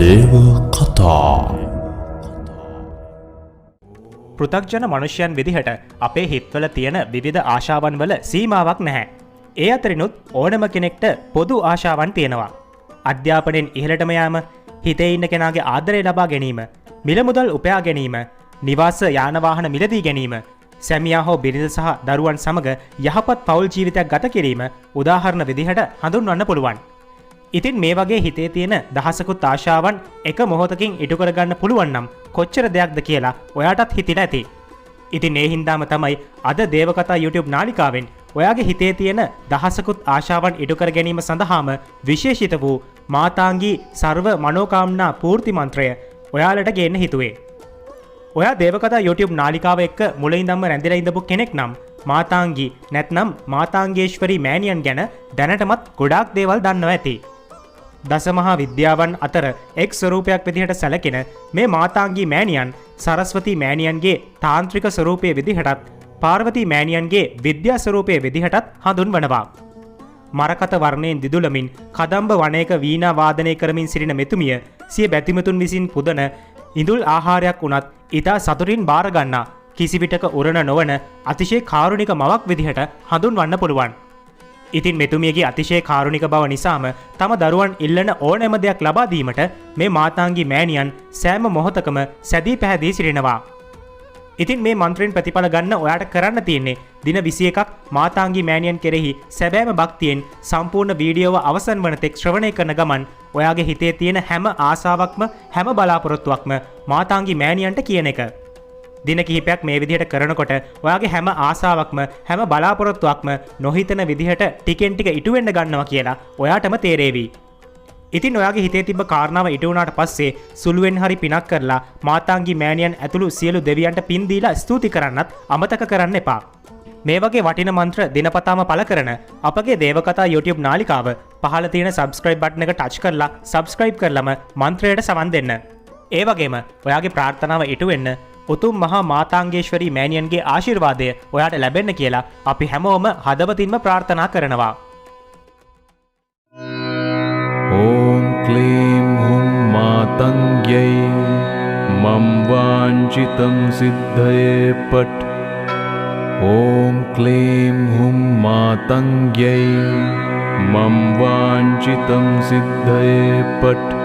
දේව කතා පෘථග්ජන මනුෂ්‍යයන් විදිහට අපේ හිත්වල තියෙන විවිධ ආශාවන් වල සීමාවක් නැහැ. ඒ අතරිනුත් ඕනම කෙනෙක්ට පොදු ආශාවන් තියෙනවා. අධ්‍යාපනයෙන් ඉහළටම යාම, හිතේ ඉන්න කෙනාගේ ආදරය ලබා ගැනීම, මිල මුදල් උපයා ගැනීම, නිවාස යාන වාහන මිලදී ගැනීම, සැමියා හෝ බිරිඳ සහ දරුවන් සමග යහපත් පවුල් ජීවිතයක් ගත කිරීම උදාහරණ විදිහට හඳුන්වන්න පුළුවන්. ඉතින් මේ වගේ හිතේ තියෙන දහසකුත් ආශාවන් එක මොහොතකින් ඉටු කරගන්න පුළුවන් නම් කොච්චර දෙයක්ද කියලා ඔයාටත් හිතිලා ඇති. ඉතින් ඒ හින්දාම තමයි අද දේවකතා YouTube නාලිකාවෙන් ඔයාගේ හිතේ තියෙන දහසකුත් ආශාවන් ඉටු කර ගැනීම සඳහාම විශේෂිත වූ මාතාංගී සර්ව මනෝකාමනා පූර්ති මන්ත්‍රය ඔයාලට ගේන්න හිතුවේ. ඔයා දේවකතා YouTube නාලිකාව එක්ක මුලින්දම්ම රැඳිලා ඉඳපු කෙනෙක් නම් මාතාංගී නැත්නම් මාතාංගේශ්වරී මෑණියන් ගැන දැනටමත් ගොඩාක් දේවල් දන්නවා ඇති. දසමහා විද්‍යාවන් අතර එක් ස්වරූපයක් විදිහට සැලකෙන මේ මාතාංගී මෑණියන් සරස්වතී මෑණියන්ගේ තාන්ත්‍රික ස්වරූපයේ විදිහටත් පාර්වතී මෑණියන්ගේ විද්‍යා ස්වරූපයේ විදිහටත් හඳුන්වනවා. මරකත වර්ණයෙන් දිදුලමින් කදම්බ වනයක වීණා වාදනය කරමින් සිටින මෙතුමිය සිය බැතිමතුන් විසින් පුදන ඉඳුල් ආහාරයක් වුණත් ඉතා සතුටින් බාර ගන්නා කිසිවිටක උරණ නොවන අතිශය කාරුණික මවක් විදිහට හඳුන්වන්න පුළුවන්. ඉතින් මෙතුමියගේ අතිශය කාරුණික බව නිසාම තම දරුවන් ඉල්ලන ඕනෑම දෙයක් ලබා දීමට මේ මාතාංගී මෑණියන් සෑම මොහොතකම සැදී පැහැදී සිටිනවා. ඉතින් මේ මන්ත්‍රයෙන් ප්‍රතිඵල ගන්න ඔයාට කරන්න තියෙන්නේ දින 21ක් මාතාංගී මෑණියන් කෙරෙහි සැබෑම භක්තියෙන් සම්පූර්ණ වීඩියෝව අවසන් වන තෙක් ශ්‍රවණය කරන ගමන් ඔයාගේ හිතේ තියෙන හැම ආසාවක්ම හැම බලාපොරොත්තුවක්ම මාතාංගී මෑණියන්ට කියන එක. දින කිහිපයක් මේ විදිහට කරනකොට ඔයාගේ හැම ආසාවක්ම හැම බලාපොරොත්තුවක්ම නොහිතන විදිහට ටිකෙන් ටික ඉටු වෙන්න ගන්නවා කියලා ඔයාටම තේරෙවි. ඉතින් ඔයාගේ හිතේ තිබ්බ කාරණාව ඉටු වුණාට පස්සේ සුළුවෙන් හරි පිනක් කරලා මාතාංගී මෑණියන් ඇතුළු සියලු දෙවියන්ට පින් දීලා ස්තුති කරන්නත් අමතක කරන්න එපා. මේ වගේ වටින මන්ත්‍ර දිනපතාම පළ කරන අපගේ දේවකතා YouTube නාලිකාව පහළ තියෙන subscribe button එක touch කරලා subscribe කරලම මන්ත්‍රයට සවන් දෙන්න. ඒ වගේම ඔයාගේ ප්‍රාර්ථනාව ඉටු වෙන්න උතුම් මහා මාතාංගේශ්වරී මෑණියන්ගේ ආශිර්වාදය ඔයාට ලැබෙන්න කියලා අපි හැමෝම හදවතින්ම ප්‍රාර්ථනා කරනවා. ඕම් ක්ලීම් හුම් මාතංග්‍යයි මම් වාංචිතං සිද්ධයේ පට්. ඕම් ක්ලීම් හුම් මාතංග්‍යයි මම් වාංචිතං සිද්ධයේ පට්.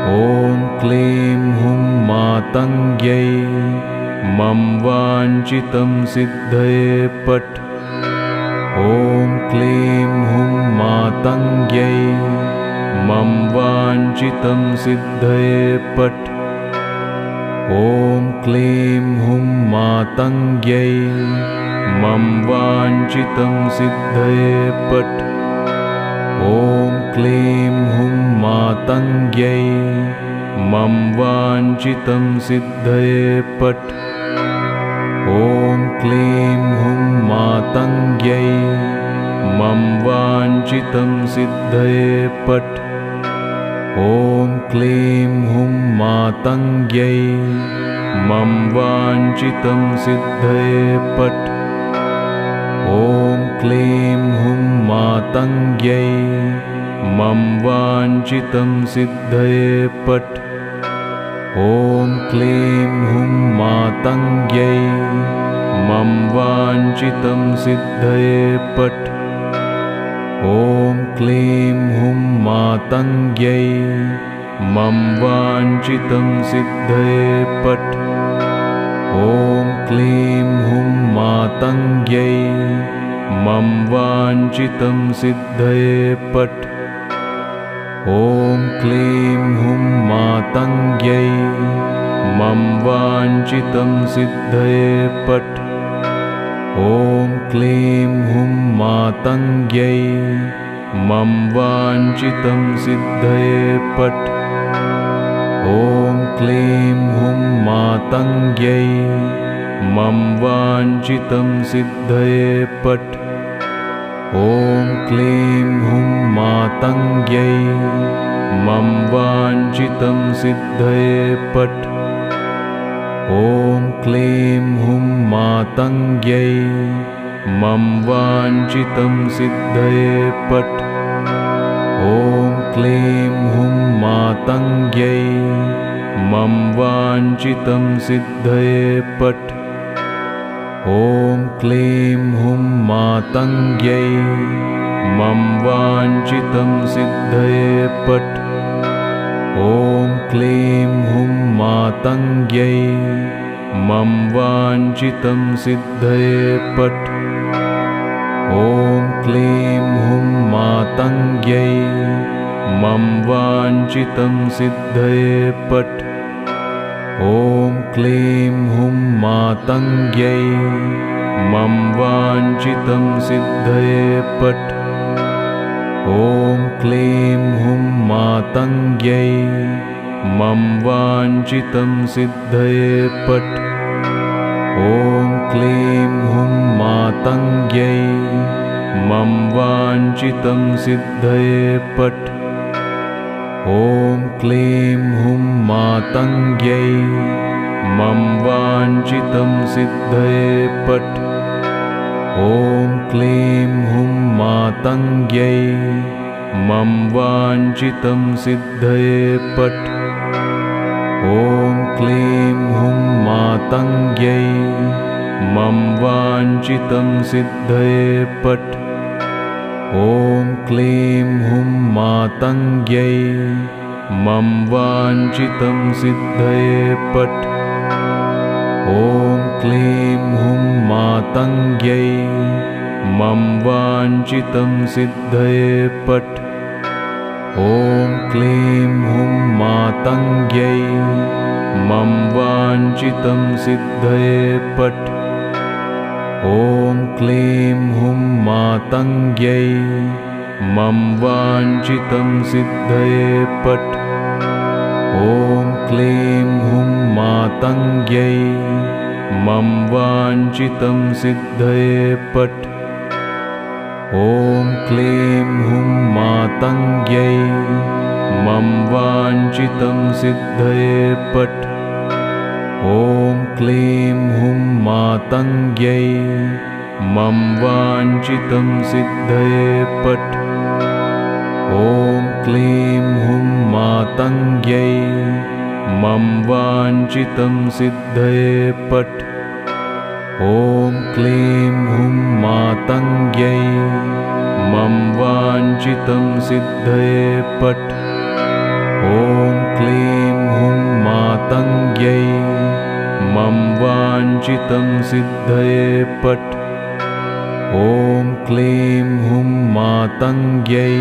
ඕම් ක්ලීම් හුම් මාතංග්‍යයි මම් වාංචිතං සිද්ධයේ පට්. ඕම් ක්ලීම් හුම් මාතංග්‍යයි මම් වාංචිතං සිද්ධයේ පට්. ඕම් ක්ලීම් හුම් මාතංග්‍යයි මම් වාංචිතං සිද්ධයේ පට්. ඕම් ක්ලීම් හුම් මාතංග්‍යයි මම් වාංචිතං සිද්ධයේ පට්. ඕම් ක්ලීම් හුම් මාතංග්‍යයි මම් වාංචිතං සිද්ධයේ පට්. ඕම් ක්ලීම් හුම් මාතංග්‍යයි මම් වාංචිතං සිද්ධයේ පට්. ඕම් ක්ලීම් හුම් මාතංග්‍යයි මම් වාංචිතං සිද්ධයේ පට්. ඕම් ක්ලීම් හුම් මාතංග්‍යයි මම් වාංචිතං සිද්ධයේ පට්. ඕම් ක්ලීම් හුම් මාතංග්‍යයි මම් වාංචිතං සිද්ධයේ පට්. ඕම් ක්ලීම් හුම් මාතංග්‍යයි මම් වාංචිතං සිද්ධයේ පට්. ඕම් ක්ලීම් හුම් මාතංග්‍යයි මම් වාංචිතං සිද්ධයේ පට්. ඕම් ක්ලීම් හුම් මාතංග්‍යයි මම් වාංචිතං සිද්ධයේ පට්. ඕම් ක්ලීම් හුම් මාතංග්‍යයි මම් වාංචිතං සිද්ධයේ පට්. ඕම් ක්ලීම් හුම් මාතංග්‍යයි මම් වාංචිතං සිද්ධයේ පට්. ඕම් ක්ලීම් හුම් මාතංග්‍යයි මම් වාංචිතං සිද්ධයේ පට්. ඕම් ක්ලීම් හුම් මාතංග්‍යයි मातङ्ग्यै मम वाञ्छितं सिद्धये पट्। ॐ क्लीं हुं मातङ्ग्यै मम वाञ्छितं सिद्धये पट्। ॐ क्लीं हुं मातङ्ग्यै मम वाञ्छितं सिद्धये पट्। ॐ क्लीं हुं मातङ्ग्यै मम वाञ्छितं सिद्धये पट्। ॐ क्लीं हुं मातङ्ग्यै मम वाञ्छितं सिद्धये पट्। ॐ क्लीं हुं मातङ्ग्यै मम वाञ्छितं सिद्धये पट्। ॐ क्लीं हुं मातङ्ग्यै मम वाञ्छितं सिद्धये पट्। ॐ क्लीं हुं मातङ्ग्यै मम वाञ्छितं सिद्धये पट्। ॐ क्लीं हुं मातङ्ग्यै मम वाञ्छितं सिद्धये पट्। ॐ क्लीं हुं मातङ्ग्यै मम वाञ्छितं सिद्धये पट्। ॐ क्लीं हुं मातङ्ग्यै मम वाञ्छितं सिद्धये पट्। ॐ क्लीं हुं मातङ्ग्यै मम वाञ्छितं सिद्धये पट्। ॐ क्लीं हुं मातङ्ग्यै मम वाञ्छितं सिद्धये पट्। ॐ क्लीं हुं मातङ्ग्यै मम वाञ्छितं सिद्धये पट्। ॐ क्लीं हुं मातङ्ग्यै मम वाञ्छितं सिद्धये पट्। ॐ क्लीं हुं मातङ्ग्यै मम वाञ्छितं सिद्धये पट्। ॐ क्लीं हुं मातङ्ग्यै मम वाञ्छितं सिद्धये पट्। ॐ क्लीं हुं मातङ्ग्यै मम वाञ्छितं सिद्धये पट्। ॐ क्लीं हुं मातङ्ग्यै मम वाञ्छितं सिद्धये पट्। ॐ क्लीं हुं मातङ्ग्यै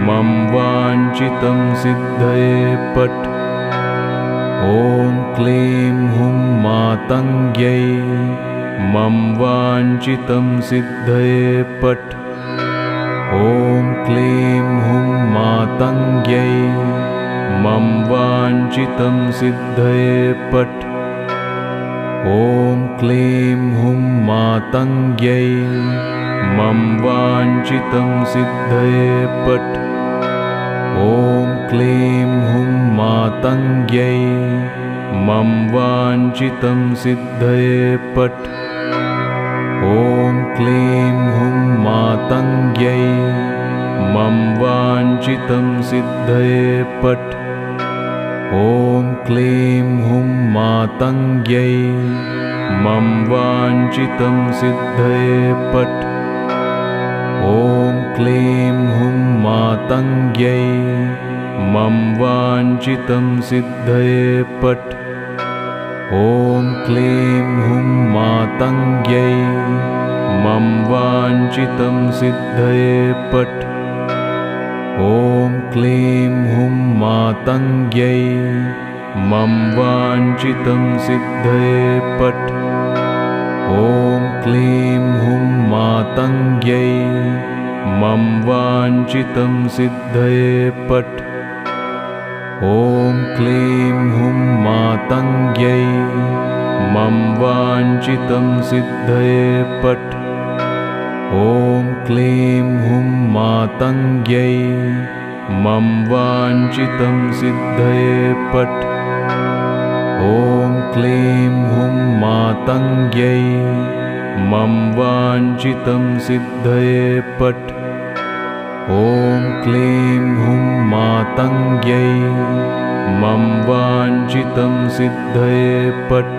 मम वाञ्छितं सिद्धये पट्। ॐ क्लीं हुं मातङ्ग्यै मम वाञ्छितं सिद्धये पट्। ॐ क्लीं हुं मातङ्ग्यै मम वाञ्छितं सिद्धये पट्। ॐ क्लीं हुं मातङ्ग्यै मम वाञ्छितं सिद्धये पट्। ॐ क्लीं हुं मातङ्ग्यै मम वाञ्छितं सिद्धये पट्। ॐ क्लीं हुं मातङ्ग्यै मम वाञ्छितं सिद्धये पट्। ॐ क्लीं हुं मातङ्ग्यै मम वाञ्छितं सिद्धये पट्। ॐ क्लीं हुं मातङ्ग्यै मम वाञ्छितं सिद्धये पट्। ॐ क्लीं हुं मातङ्ग्यै मम वाञ्छितं सिद्धये पट्। ॐ क्लीं हुं मातङ्ग्यै मम वाञ्छितं सिद्धये पट्। ॐ क्लीं हुं मातङ्ग्यै मम वाञ्छितं सिद्धये पट्। ॐ क्लीं हुं मातङ्ग्यै मम वाञ्छितं सिद्धये पट्। ॐ क्लीं हुं मातङ्ग्यै मम वाञ्छितं सिद्धये पट्। ॐ क्लीं हुं मातङ्ग्यै मम वाञ्छितं सिद्धये पट्। ॐ क्लीं हुं मातङ्ग्यै मम वाञ्छितं सिद्धये पट्। ॐ क्लीं हुं मातङ्ग्यै मम वाञ्छितं सिद्धये पट्।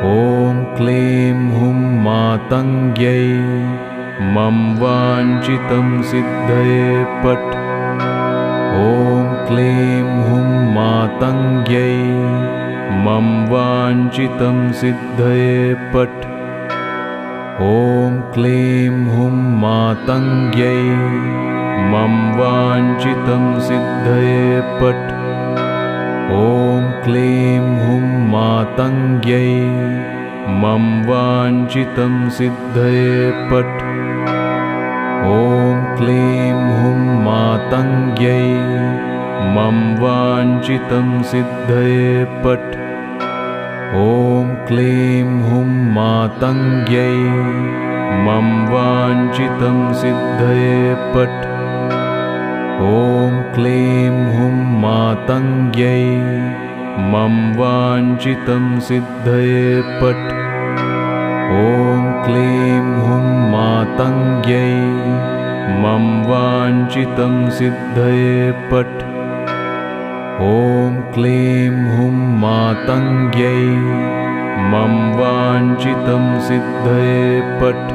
ॐ क्लीं हुं मातङ्ग्यै मम वाञ्छितं सिद्धये पट्। ॐ क्लीं हुं मातङ्ग्यै मम वाञ्छितं सिद्धये पट्। ॐ क्लीं हुं मातङ्ग्यै मम वाञ्छितं सिद्धये पट्। ॐ क्लीं हुं मातङ्ग्यै मम वाञ्छितं सिद्धये पट्। ॐ क्लीं हुं मातङ्ग्यै मम वाञ्छितं सिद्धये पट्। ॐ क्लीं हुं मातङ्ग्यै मम वाञ्छितं सिद्धये पट्। ॐ क्लीं हुं मातङ्ग्यै मम वाञ्छितं सिद्धये पट्। ॐ क्लीं हुं मातङ्ग्यै मम वाञ्छितं सिद्धये पट्। ॐ क्लीं हुं मातङ्ग्यै मम वाञ्छितं सिद्धये पट्।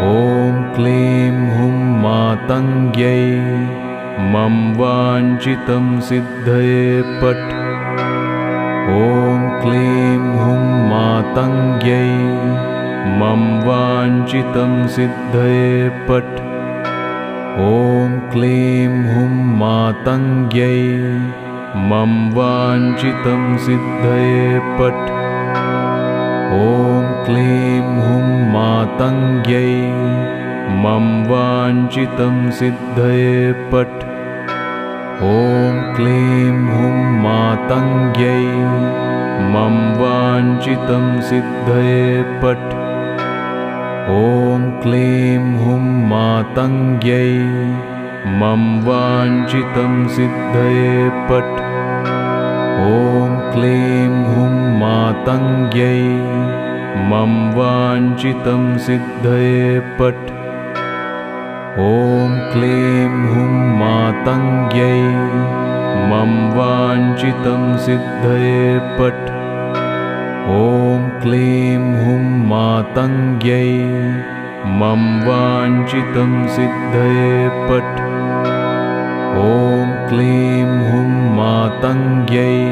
ॐ क्लीं हुं मातङ्ग्यै मम वाञ्छितं सिद्धये पट्। ॐ क्लीं हुं मातङ्ग्यै मम वाञ्छितं सिद्धये पट्। ॐ क्लीं हुं मातङ्ग्यै मम वाञ्छितं सिद्धये पट्। ॐ क्लीं हुं मातङ्ग्यै मम वाञ्छितं सिद्धये पट्। ॐ क्लीं हुं मातङ्ग्यै मम वाञ्छितं सिद्धये पट्। ॐ क्लीं हुं मातङ्ग्यै मम वाञ्छितं सिद्धये पट्। ॐ क्लीं हुं मातङ्ग्यै मम वाञ्छितं सिद्धये पट्। ॐ क्लीं हुं मातङ्ग्यै मम वाञ्छितं सिद्धये पट्। ॐ क्लीं हुं मातङ्ग्यै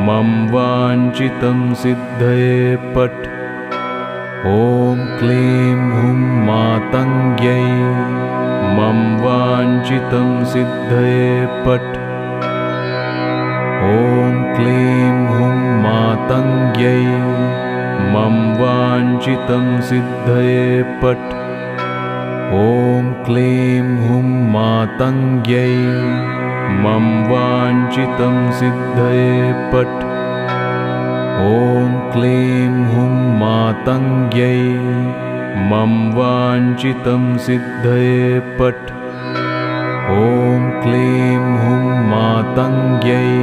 मम वाञ्छितं सिद्धये पट्। ॐ क्लीं हुं मातङ्ग्यै मम वाञ्छितं सिद्धये पट्। ॐ क्लीं हुं मातङ्ग्यै मम वाञ्छितं सिद्धये पट्। ॐ क्लीं हुं मातङ्ग्यै मम वाञ्छितं सिद्धये पट्। ॐ क्लीं हुं मातङ्ग्यै मम वाञ्छितं सिद्धये पट्। ॐ क्लीं हुं मातङ्ग्यै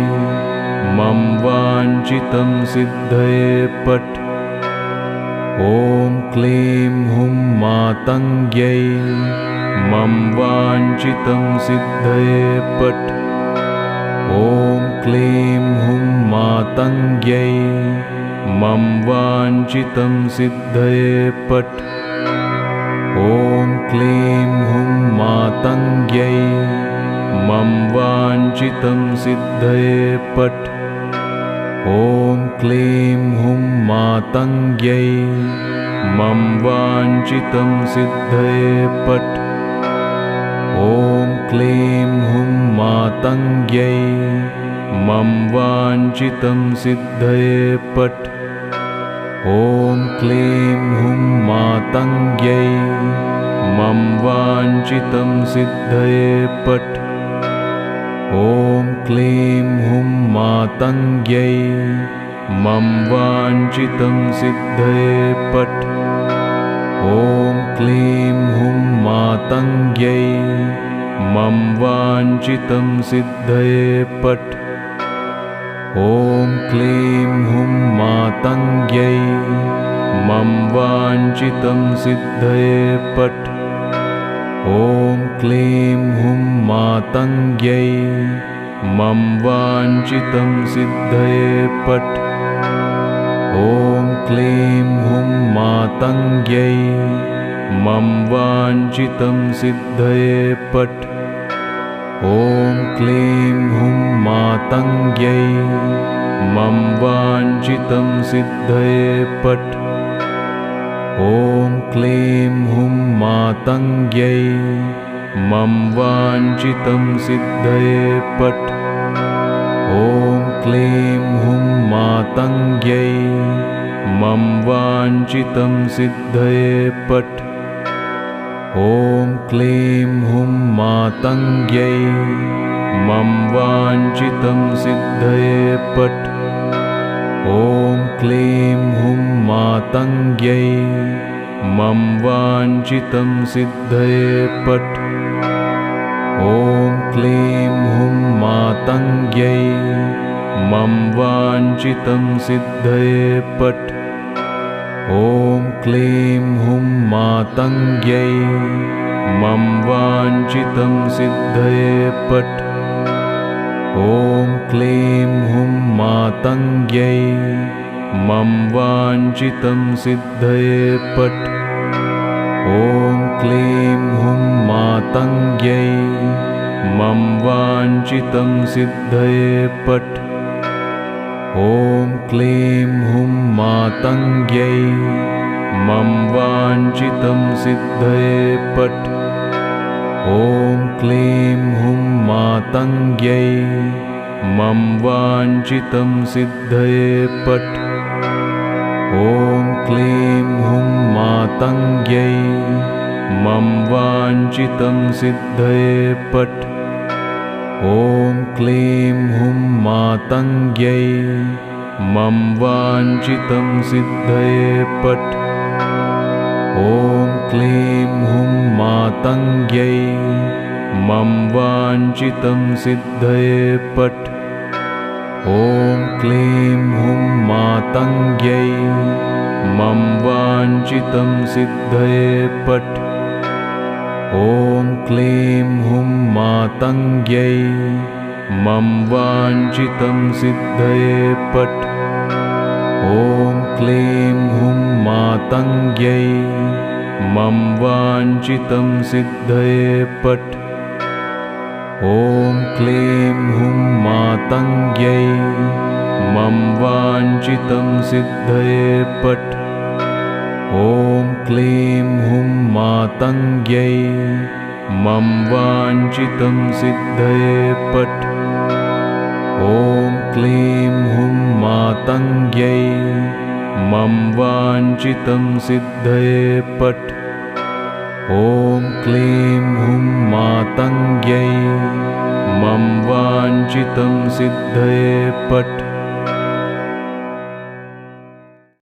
मम वाञ्छितं सिद्धये पट्। ॐ क्लीं हुं मातङ्ग्यै मम वाञ्छितं सिद्धये पट्। ॐ क्लीं हुं मातङ्ग्यै मम वाञ्छितं सिद्धये पट्। ॐ क्लीं हुं मातङ्ग्यै मम वाञ्छितं सिद्धये पट्। ॐ क्लीं हुं मातङ्ग्यै मम वाञ्छितं सिद्धये पट्। ॐ क्लीं हुं मातङ्ग्यै मम वाञ्छितं सिद्धये पट्। ॐ क्लीं हुं मातङ्ग्यै मम वाञ्छितं सिद्धये पट्। ॐ क्लीं हुं मातङ्ग्यै मम वाञ्छितं सिद्धये पट्। ॐ क्लीं हुं मातङ्ग्यै मम वाञ्छितं सिद्धये पट्। ॐ क्लीं हुं मातङ्ग्यै मम वाञ्छितं सिद्धये पट्। ॐ क्लीं हुं मातङ्ग्यै मम वाञ्छितं सिद्धये पट्। ॐ क्लीं हुं मातङ्ग्यै मम वाञ्छितं सिद्धये पट्। ॐ क्लीं हुं मातङ्ग्यै मम वाञ्छितं सिद्धये पट्। ॐ क्लीं हुं मातङ्ग्यै मम वाञ्छितं सिद्धये पट्। ॐ क्लीं हुं मातङ्ग्यै मम वाञ्छितं सिद्धये पट्। ॐ क्लीं हुं मातङ्ग्यै मम वाञ्छितं सिद्धये पट्। ॐ क्लीं हुं मातङ्ग्यै मम वाञ्छितं सिद्धये पट्। ॐ क्लीं हुं मातङ्ग्यै मम वाञ्छितं सिद्धये पट्। ॐ क्लीं हुं मातङ्ग्यै मम वाञ्छितं सिद्धये पट्। ॐ क्लीं हुं मातङ्ग्यै मम वाञ्छितं सिद्धये पट्। ॐ क्लीं हुं मातङ्ग्यै मम वाञ्छितं सिद्धये पट्। ॐ क्लीं हुं मातङ्ग्यै मम वाञ्छितं सिद्धये पट्। ॐ क्लीं हुं मातङ्ग्यै मम वाञ्छितं सिद्धये पट्। ॐ क्लीं हुं मातङ्ग्यै मम वाञ्छितं सिद्धये पट्। ॐ क्लीं हुं मातङ्ग्यै मम वाञ्छितं सिद्धये पट्। ॐ क्लीं हुं मातङ्ग्यै मम वाञ्छितं सिद्धये पट्। ॐ क्लीं हुं मातङ्ग्यै मम वाञ्छितं सिद्धये पट्। ॐ क्लीं हुं मातङ्ग्यै मम वाञ्छितं सिद्धये पट्। ॐ क्लीं हुं मातङ्ग्यै मम वाञ्छितं सिद्धये पट्। ॐ क्लीं हुं मातङ्ग्यै मम वाञ्छितं सिद्धये पट्। ॐ क्लीं हुं मातङ्ग्यै मम वाञ्छितं सिद्धये पट्। ॐ क्लीं हुं मातङ्ग्यै मम वाञ्छितं सिद्धये पट्। ॐ क्लीं हुं मातङ्ग्यै मम वाञ्छितं सिद्धये पट्। ॐ क्लीं हुं मातङ्ग्यै मम वाञ्छितं सिद्धये पट्।